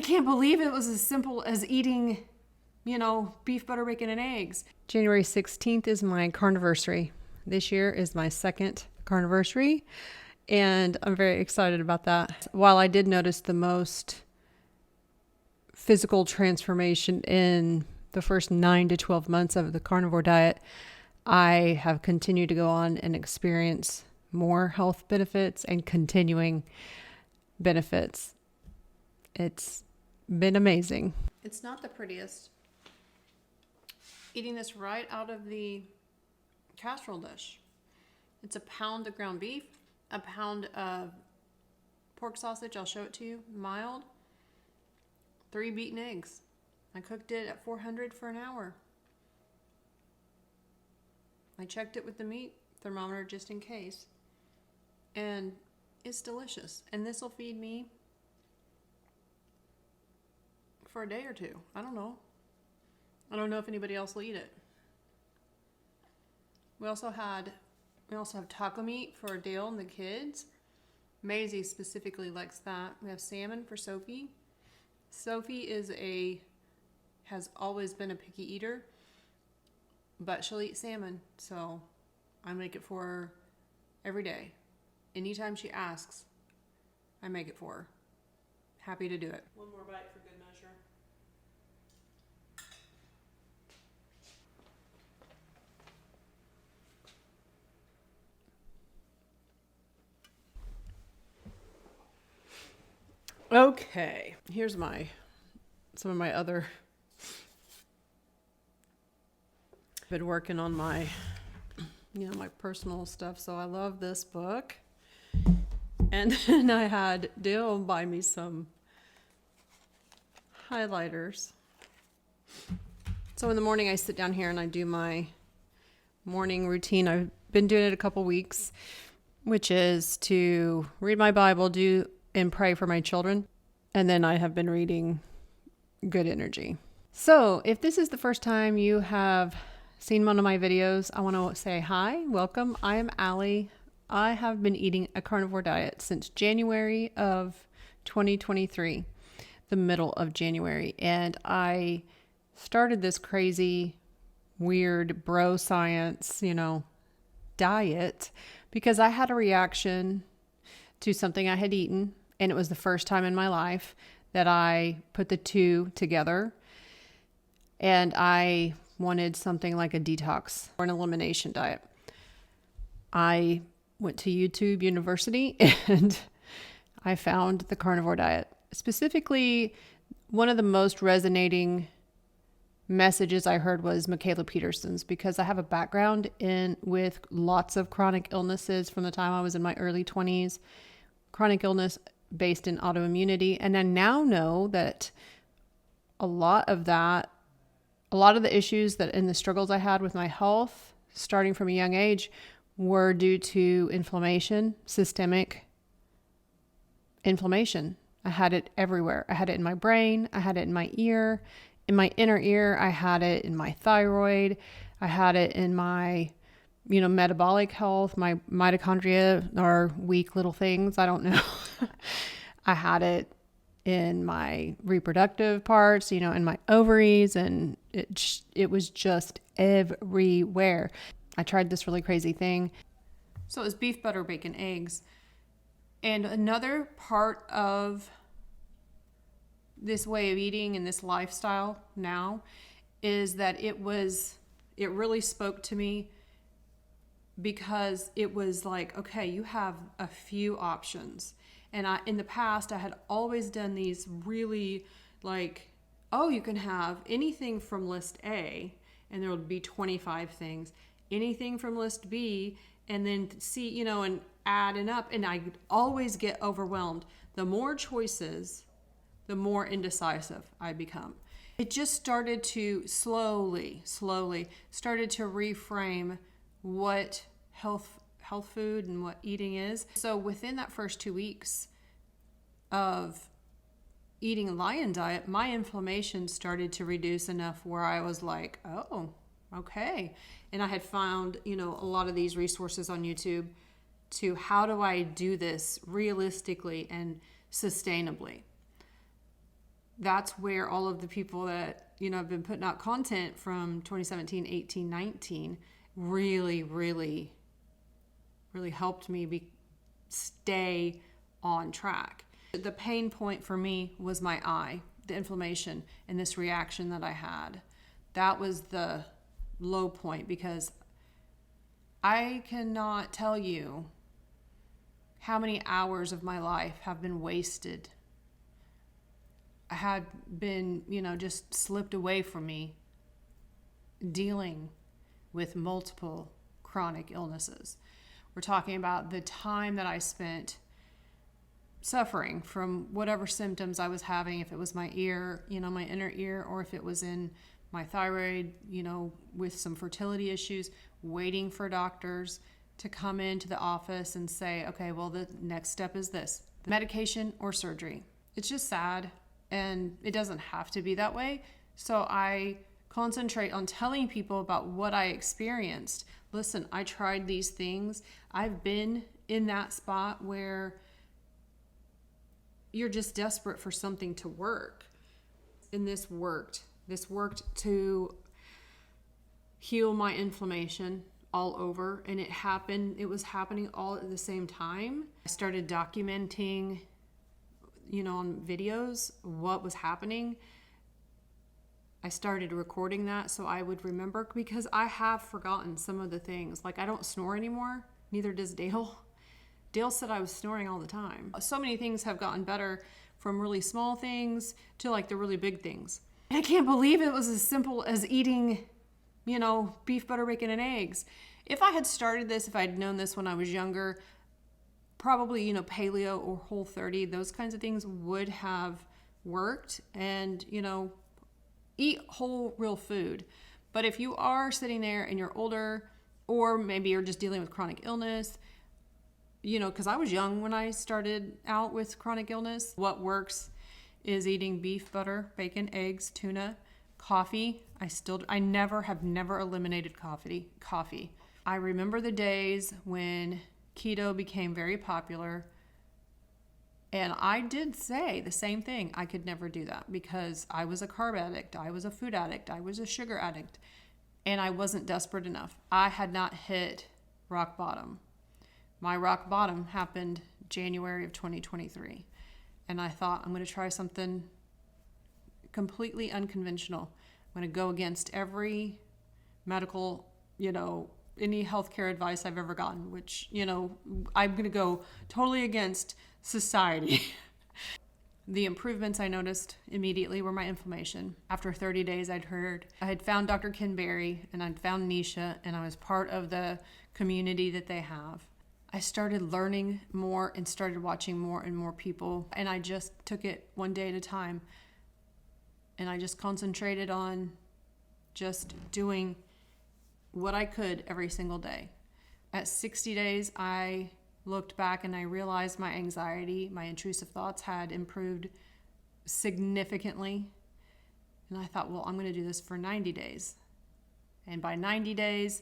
I can't believe it was as simple as eating, beef, butter, bacon, and eggs. January 16th is my carniversary. This year is my second carniversary, and I'm very excited about that. While I did notice the most physical transformation in the first 9 to 12 months of the carnivore diet, I have continued to go on and experience more health benefits and continuing benefits. It's been amazing. It's not the prettiest. Eating this right out of the casserole dish. It's a pound of ground beef, a pound of pork sausage, I'll show it to you, mild, 3 beaten eggs. I cooked it at 400 for an hour. I checked it with the meat thermometer just in case. And it's delicious. And this will feed me for a day or two. I don't know. I don't know if anybody else will eat it. We also have taco meat for Dale and the kids. Maisie specifically likes that. We have salmon for Sophie. Sophie has always been a picky eater, but she'll eat salmon, so I make it for her every day. Anytime she asks, I make it for her. Happy to do it. One more bite for good measure. Okay, here's some of my other. Been working on my personal stuff, so I love this book. And then I had Dale buy me some highlighters. So in the morning I sit down here and I do my morning routine. I've been doing it a couple weeks, which is to read my Bible, do and pray for my children. And then I have been reading Good Energy. So if this is the first time you have seen one of my videos, I want to say hi, welcome. I am Allie. I have been eating a carnivore diet since January of 2023, the middle of January. And I started this crazy, weird bro science, diet because I had a reaction to something I had eaten. And it was the first time in my life that I put the two together. And I wanted something like a detox or an elimination diet. I went to YouTube University and I found the carnivore diet. Specifically, one of the most resonating messages I heard was Michaela Peterson's, because I have a background with lots of chronic illnesses from the time I was in my early 20s, chronic illness based in autoimmunity. And I now know that a lot of the issues that in the struggles I had with my health, starting from a young age, were due to inflammation, systemic inflammation. I had it everywhere. I had it in my brain. I had it in my ear, in my inner ear. I had it in my thyroid. I had it in my, metabolic health. My mitochondria are weak little things. I don't know. I had it in my reproductive parts, in my ovaries, and it was just everywhere. I tried this really crazy thing. So it was beef, butter, bacon, eggs. And another part of this way of eating and this lifestyle now is that it really spoke to me, because it was like, okay, you have a few options. And in the past, I had always done these really like, oh, you can have anything from list A, and there would be 25 things, anything from list B, and then C, and adding up. And I always get overwhelmed. The more choices, the more indecisive I become. It just started to slowly started to reframe what health food and what eating is. So within that first 2 weeks of eating a lion diet, my inflammation started to reduce enough where I was like, oh, okay. And I had found, a lot of these resources on YouTube to how do I do this realistically and sustainably. that's where all of the people that, have been putting out content from 2017, 18, 19 really, really, really helped me stay on track. The pain point for me was my eye, the inflammation, and this reaction that I had. That was the low point, because I cannot tell you how many hours of my life have been wasted. I had been, just slipped away from me dealing with multiple chronic illnesses. We're talking about the time that I spent suffering from whatever symptoms I was having, if it was my ear, my inner ear, or if it was in my thyroid, with some fertility issues, waiting for doctors to come into the office and say, okay, well, the next step is this, medication or surgery. It's just sad, and it doesn't have to be that way. So I concentrate on telling people about what I experienced. Listen, I tried these things. I've been in that spot where you're just desperate for something to work. And this worked. This worked to heal my inflammation all over. And it was happening all at the same time. I started documenting, on videos, what was happening. I started recording that so I would remember, because I have forgotten some of the things. Like, I don't snore anymore. Neither does Dale. Dale said I was snoring all the time. So many things have gotten better, from really small things to like the really big things. And I can't believe it was as simple as eating, beef, butter, bacon, and eggs. If I had started this, if I'd known this when I was younger, probably, paleo or Whole30, those kinds of things would have worked. And, eat whole, real food. But if you are sitting there and you're older, or maybe you're just dealing with chronic illness, because I was young when I started out with chronic illness, what works is eating beef, butter, bacon, eggs, tuna, coffee. I have never eliminated coffee. I remember the days when keto became very popular, and I did say the same thing. I could never do that because I was a carb addict. I was a food addict. I was a sugar addict. And I wasn't desperate enough. I had not hit rock bottom. My rock bottom happened January of 2023. And I thought, I'm going to try something completely unconventional. I'm going to go against every medical, any healthcare advice I've ever gotten, which, I'm going to go totally against society. The improvements I noticed immediately were my inflammation. After 30 days, I had found Dr. Ken Berry, and I'd found Nisha, and I was part of the community that they have. I started learning more and started watching more and more people, and I just took it one day at a time. And I just concentrated on just doing what I could every single day. At 60 days, I looked back and I realized my anxiety, my intrusive thoughts had improved significantly. And I thought, well, I'm going to do this for 90 days. And by 90 days,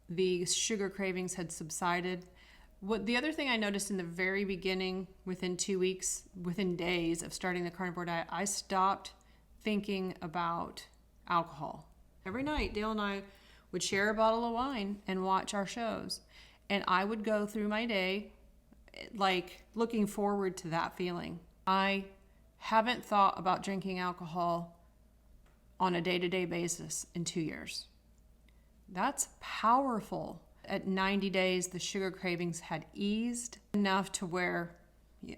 the sugar cravings had subsided. The other thing I noticed in the very beginning, within 2 weeks, within days of starting the carnivore diet, I stopped thinking about alcohol. Every night, Dale and I would share a bottle of wine and watch our shows. And I would go through my day, like, looking forward to that feeling. I haven't thought about drinking alcohol on a day-to-day basis in 2 years. That's powerful. At 90 days, the sugar cravings had eased enough to where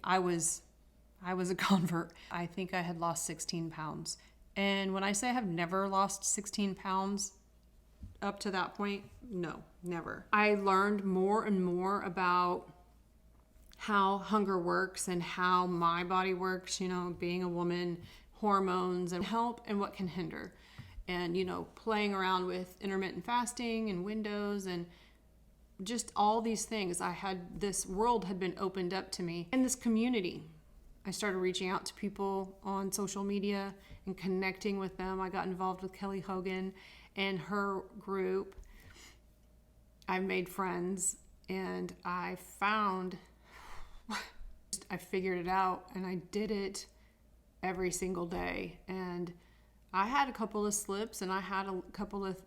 I was a convert. I think I had lost 16 pounds. And when I say I have never lost 16 pounds up to that point, no, never. I learned more and more about how hunger works and how my body works, being a woman, hormones and help and what can hinder. And, playing around with intermittent fasting and windows and just all these things. This world had been opened up to me. And this community, I started reaching out to people on social media and connecting with them. I got involved with Kelly Hogan and her group. I made friends, and I figured it out, and I did it every single day. And I had a couple of slips and I had a couple of,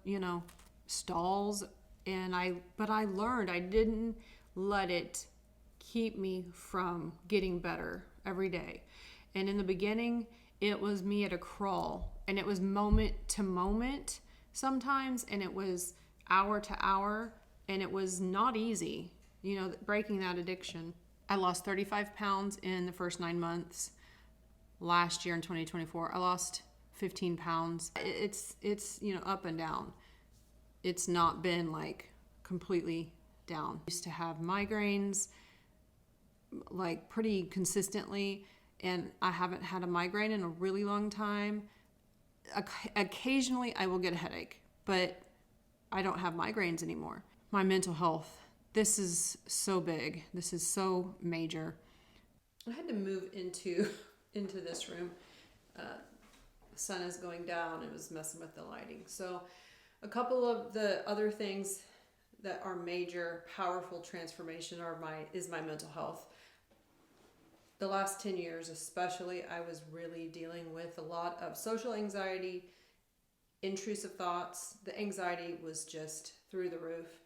stalls, but I learned. I didn't let it keep me from getting better every day. And in the beginning, it was me at a crawl, and it was moment to moment sometimes, and it was hour to hour, and it was not easy, breaking that addiction. I lost 35 pounds in the first 9 months. Last year in 2024, I lost 15 pounds. It's up and down. It's not been like completely down. I used to have migraines like pretty consistently, and I haven't had a migraine in a really long time. Occasionally I will get a headache, but I don't have migraines anymore. My mental health, this is so big. This is so major. I had to move into this room. The sun is going down. It was messing with the lighting. So a couple of the other things that are major, powerful transformation is my mental health. The last 10 years especially, I was really dealing with a lot of social anxiety, intrusive thoughts. The anxiety was just through the roof.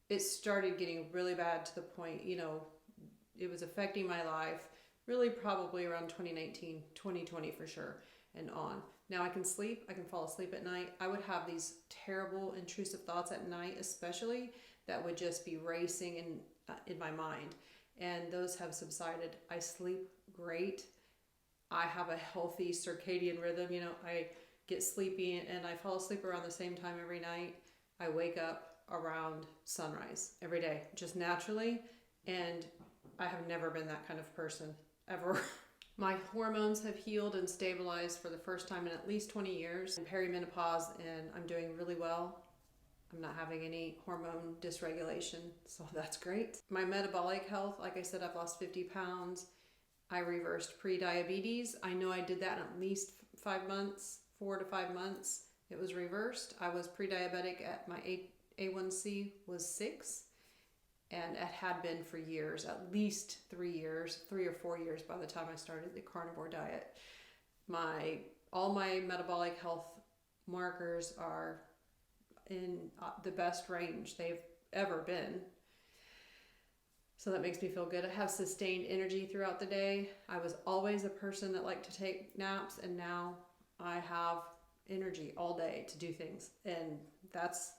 It started getting really bad to the point, it was affecting my life really probably around 2019, 2020 for sure, and on. Now I can sleep. I can fall asleep at night. I would have these terrible intrusive thoughts at night, especially, that would just be racing in my mind. And those have subsided. I sleep great. I have a healthy circadian rhythm. I get sleepy and I fall asleep around the same time every night. I wake up around sunrise every day, just naturally. And I have never been that kind of person, ever. My hormones have healed and stabilized for the first time in at least 20 years. I'm perimenopause, and I'm doing really well. I'm not having any hormone dysregulation, so that's great. My metabolic health, like I said, I've lost 50 pounds. I reversed pre-diabetes. I know I did that in at least 5 months, 4 to 5 months. It was reversed. I was pre-diabetic at my A1C was 6, and it had been for years, at least 3 years, 3 or 4 years by the time I started the carnivore diet. All my metabolic health markers are in the best range they've ever been. So that makes me feel good. I have sustained energy throughout the day. I was always a person that liked to take naps, and now I have energy all day to do things. And that's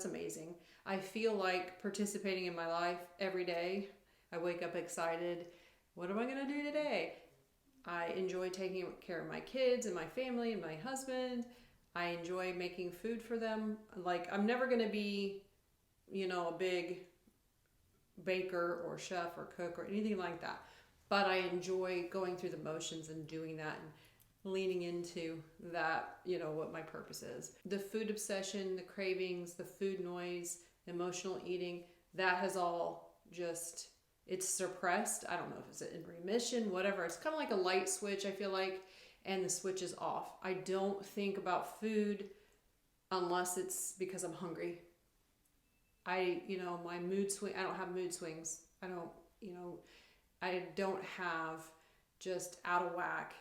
amazing. I feel like participating in my life every day. I wake up excited. What am I going to do today? I enjoy taking care of my kids and my family and my husband. I enjoy making food for them. Like, I'm never going to be, a big baker or chef or cook or anything like that. But I enjoy going through the motions and doing that and leaning into that, what my purpose is. The food obsession, the cravings, the food noise, emotional eating, that has all just, it's suppressed. I don't know if it's in remission, whatever. It's kind of like a light switch, I feel like, and the switch is off. I don't think about food unless it's because I'm hungry. My mood swing, I don't have mood swings. I don't have just out of whack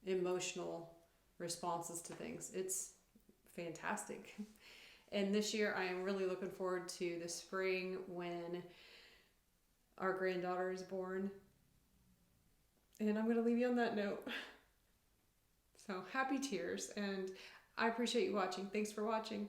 emotional responses to things. It's fantastic. And this year I am really looking forward to the spring when our granddaughter is born. And I'm going to leave you on that note. So happy tears, and I appreciate you watching. Thanks for watching.